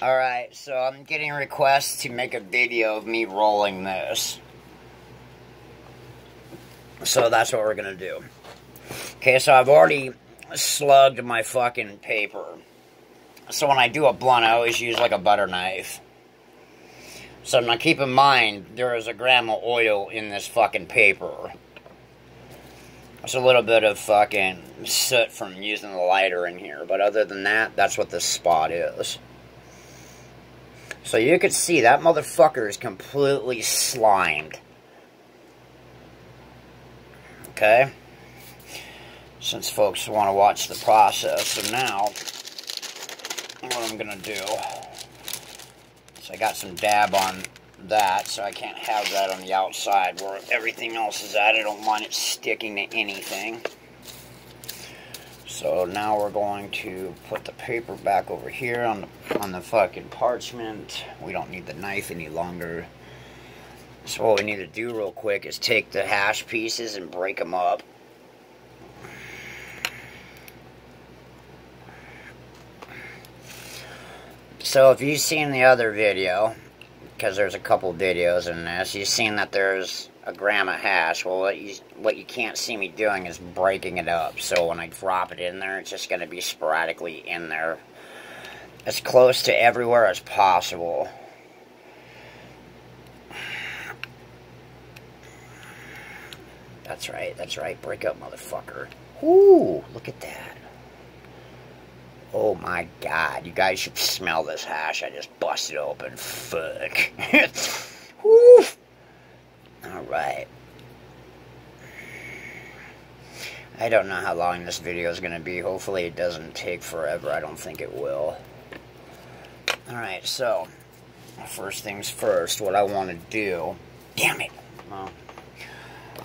Alright, so I'm getting requests to make a video of me rolling this. So that's what we're gonna do. Okay, so I've already slugged my fucking paper. So when I do a blunt, I always use like a butter knife. So now keep in mind, there is a gram of oil in this fucking paper. There's a little bit of fucking soot from using the lighter in here. But other than that, that's what this spot is. So you can see that motherfucker is completely slimed. Okay? Since folks want to watch the process. So now, what I'm going to do, so I got some dab on that, so I can't have that on the outside where everything else is at. I don't want it sticking to anything. So now we're going to put the paper back over here on the fucking parchment. We don't need the knife any longer. So what we need to do real quick is take the hash pieces and break them up. So if you've seen the other video, because there's a couple videos in this, you've seen that there's a gram of hash. Well, what you can't see me doing is breaking it up. So when I drop it in there, it's just going to be sporadically in there, as close to everywhere as possible. That's right, break up, motherfucker. Ooh, look at that. Oh my god, you guys should smell this hash. I just busted open. Fuck. Woo! Alright. I don't know how long this video is going to be. Hopefully it doesn't take forever. I don't think it will. Alright, so, first things first, what I want to do... Damn it! Well,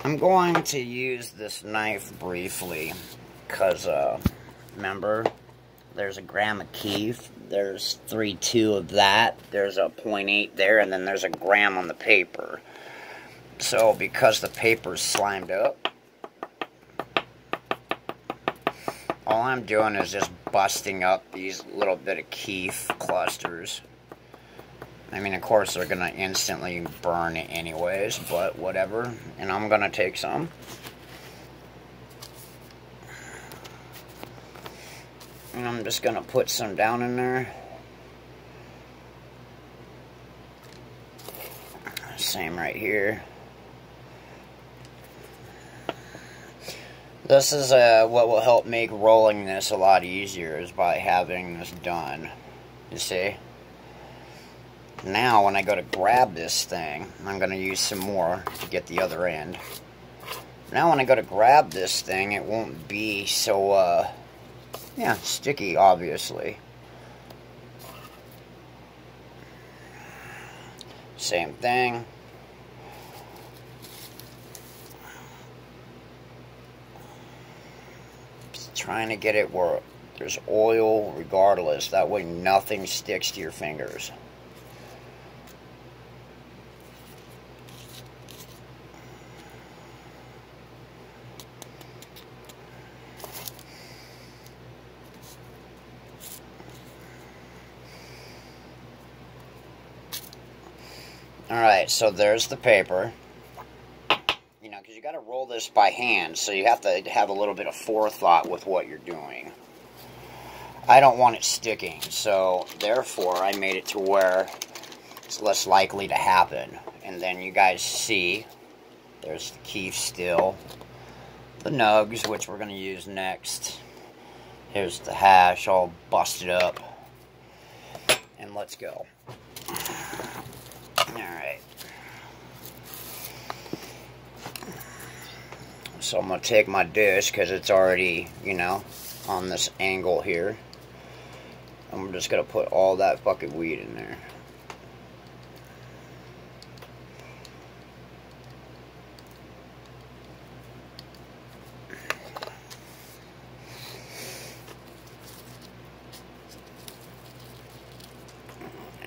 I'm going to use this knife briefly, because, remember... There's a gram of keef, there's 3.2 of that, there's a 0.8 there, and then there's a gram on the paper. So, because the paper's slimed up, all I'm doing is just busting up these little bit of keef clusters. I mean, of course, they're going to instantly burn anyways, but whatever. And I'm going to take some. And I'm just going to put some down in there. Same right here. This is what will help make rolling this a lot easier, is by having this done. You see? Now when I go to grab this thing, I'm going to use some more to get the other end. Now when I go to grab this thing, it won't be so, yeah, sticky, obviously. Same thing. Just trying to get it where there's oil regardless. That way nothing sticks to your fingers. Alright, so there's the paper. You know, because you got to roll this by hand, so you have to have a little bit of forethought with what you're doing. I don't want it sticking, so therefore I made it to where it's less likely to happen. And then you guys see, there's the keef still. The nugs, which we're going to use next. Here's the hash all busted up. And let's go. Alright. So I'm going to take my dish, because it's already, you know, on this angle here. I'm just going to put all that fucking weed in there.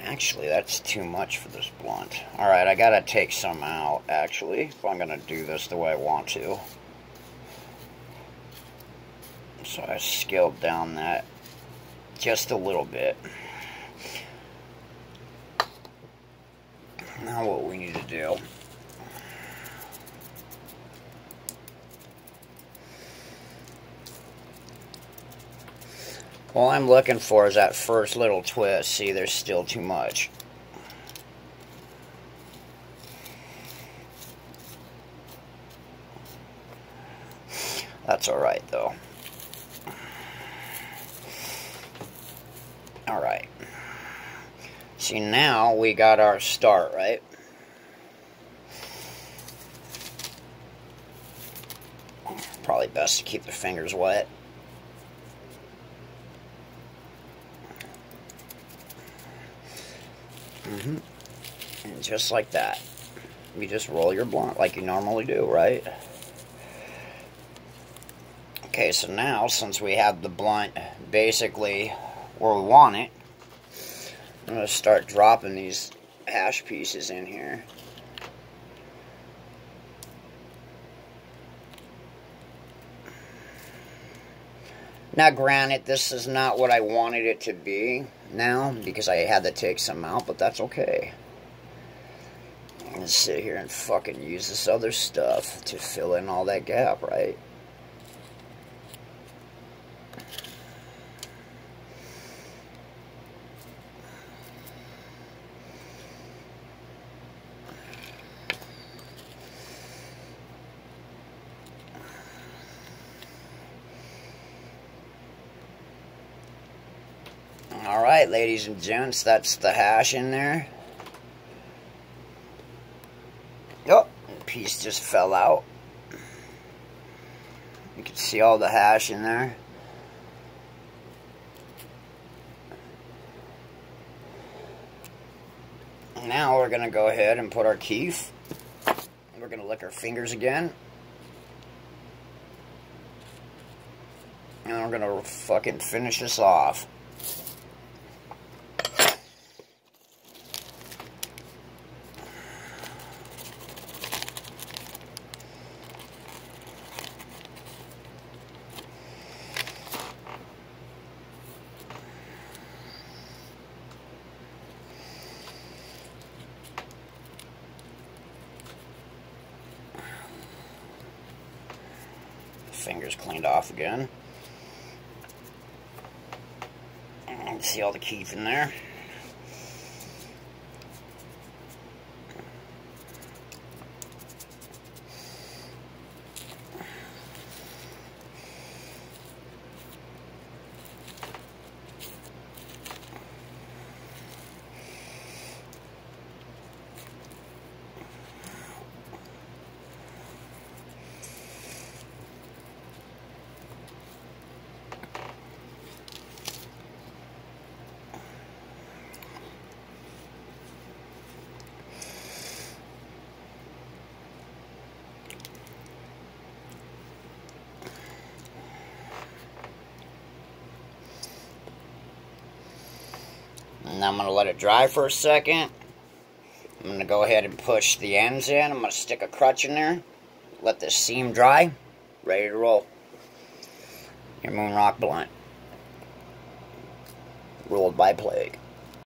Actually, that's too much for this blunt. Alright, I gotta take some out, actually, if I'm gonna do this the way I want to. So I scaled down that just a little bit. Now what we need to do, all I'm looking for is that first little twist. See, there's still too much. That's alright, though. Alright. See, now we got our start, right? Probably best to keep the fingers wet. And just like that, you just roll your blunt like you normally do, right? Okay, so now, since we have the blunt basically where we want it, I'm going to start dropping these hash pieces in here. Now, granted, this is not what I wanted it to be now, because I had to take some out, but that's okay. I'm going to sit here and fucking use this other stuff to fill in all that gap, right? Alright, ladies and gents, that's the hash in there. Oh, a piece just fell out. You can see all the hash in there. Now we're going to go ahead and put our keef. We're going to lick our fingers again. And we're going to fucking finish this off. Fingers cleaned off again. And see all the keef in there. And I'm going to let it dry for a second. I'm going to go ahead and push the ends in. I'm going to stick a crutch in there. Let this seam dry. Ready to roll. Your Moon Rock blunt. Rolled by Plague.